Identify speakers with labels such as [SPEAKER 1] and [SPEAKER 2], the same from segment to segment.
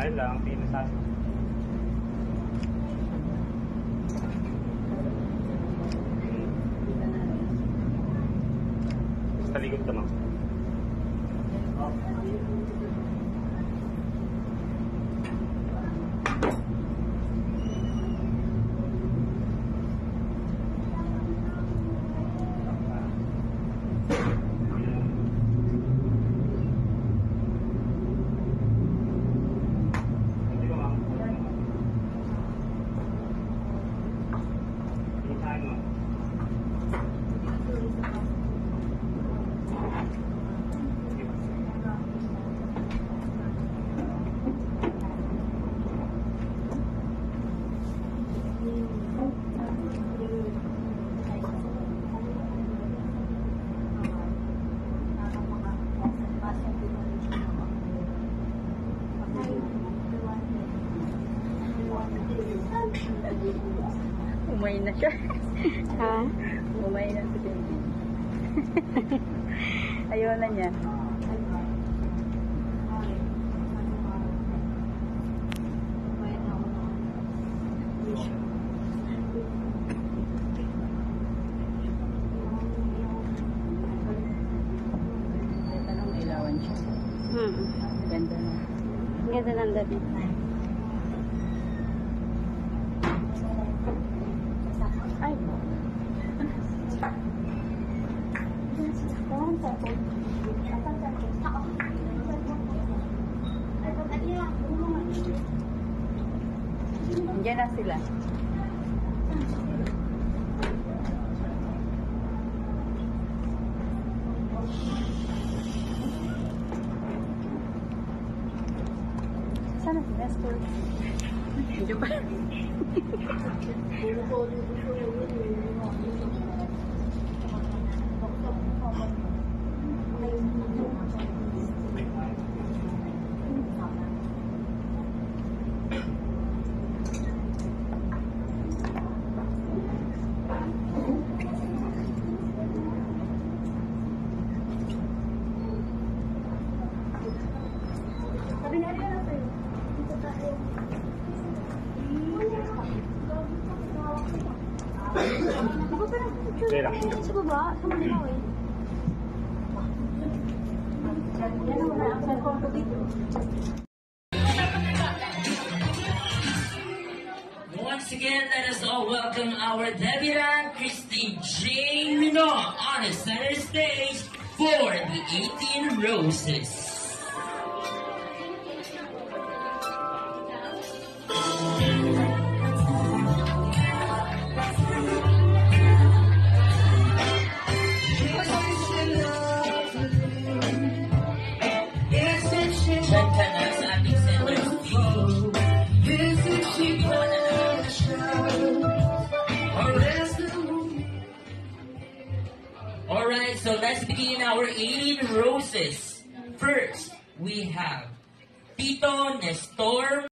[SPEAKER 1] Smile lang, pinasas. Talikod ka, ma'am.
[SPEAKER 2] Umay na siya.
[SPEAKER 3] Ha?
[SPEAKER 2] Umay na si Baby. Ayaw na niya. Tanong ilawan siya. Ganda na.
[SPEAKER 3] Ganda ng dabi.
[SPEAKER 2] Ay, Diyan na sila. Sana si Nestor? Medyo pa.
[SPEAKER 1] Pera.
[SPEAKER 3] Sa baba, sa Manila eh.
[SPEAKER 4] Once again, let us all welcome our debutante, Christy Jane Minot, on the center stage for the 18 Roses. Alright, so let's begin our 18 Roses. First, we have Tito Nestor.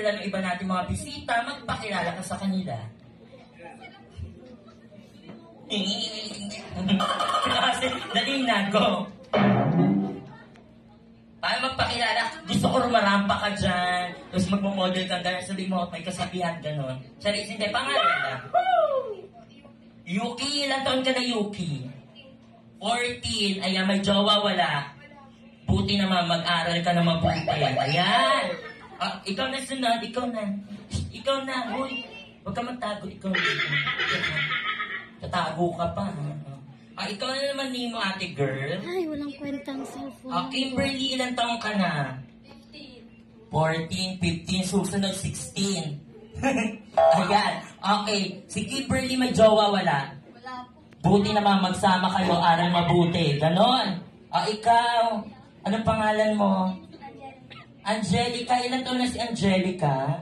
[SPEAKER 4] kilala ng iba natin mga bisita, magpakilala ka sa kanila. Kasi, dali na, go. Para magpakilala, gusto ko rumarampa ka dyan, tapos magmamodel ka dyan, sabi mo, may kasabihan, gano'n. Sorry, hindi, pangalan na. Yuki, ilang taon ka na, Yuki? 14, ayan, may jowa, wala. Buti naman, mag-aral ka na mabuti. Ayan. Ikaw na sunod, ikaw na. Ikaw na, huy. Huwag ka magtago, ikaw na. Tatago ka pa. Ikaw na naman ni mo, ate girl.
[SPEAKER 3] Ay, walang kwentang cellphone.
[SPEAKER 4] Kimberly, ilang taong ka na? 14, 15, susunod 16. Ayan. Okay, si Kimberly may jowa, wala?
[SPEAKER 3] Wala po.
[SPEAKER 4] Buti naman magsama kayo, aral mabuti. Ganon. Ikaw, anong pangalan mo? Angelica. Ilan taon na si Angelica?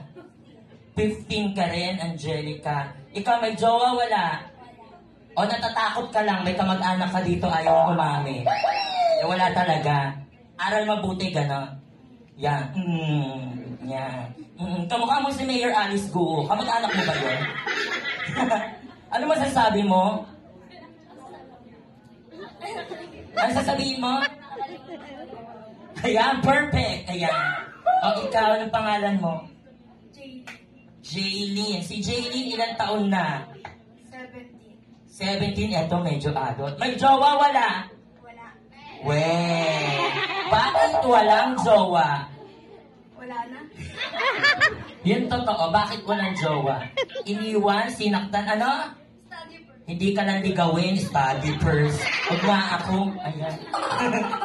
[SPEAKER 4] 15 ka rin, Angelica. Ikaw may jowa, wala? O natatakot ka lang, may kamag-anak ka dito, ayaw umami. Wala talaga. Aral mabuti, gano'n. Yan. Yan. Kamukha mo si Mayor Alice Guo. Kamag-anak mo ba yun? Ano masasabi mo? Ano sasabihin mo? Ayan, perfect. Ayan. O ikaw, anong pangalan mo? Jaylene. Si Jaylene, ilang taon na? 17, eto medyo adult. May jowa, wala?
[SPEAKER 3] Wala.
[SPEAKER 4] Weh, bakit walang jowa?
[SPEAKER 3] Wala na.
[SPEAKER 4] Yun totoo, bakit walang jowa? Iniwan, sinaktan, ano?
[SPEAKER 3] Study first.
[SPEAKER 4] Hindi ka lang ligawin, study first. Huwag na ako, ayan.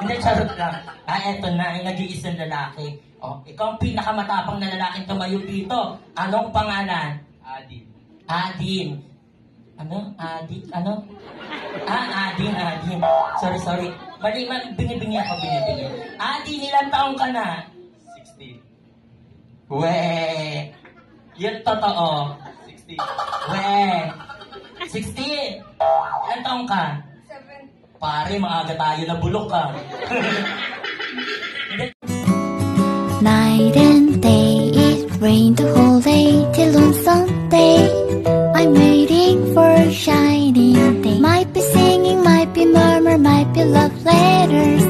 [SPEAKER 4] Hindi, charot lang. Eto na, yung nag-iisang lalaki. Ikaw ang pinakamatapang na lalaking tumayo dito. Anong pangalan?
[SPEAKER 1] Adin.
[SPEAKER 4] Adin. Ano? Adin? Ano? Adin. Sorry. Mali, bingi ako. Adin, ilang taong ka na?
[SPEAKER 1] 16.
[SPEAKER 4] Weh! Yun totoo.
[SPEAKER 1] 16.
[SPEAKER 4] Weh! 16! Ilang taong ka?
[SPEAKER 3] 7.
[SPEAKER 4] Pare, maaga tayo na bulok ka.
[SPEAKER 5] Night and day, it rained the whole day till on Sunday. I'm waiting for a shining day. Might be singing, might be murmur, might be love letters.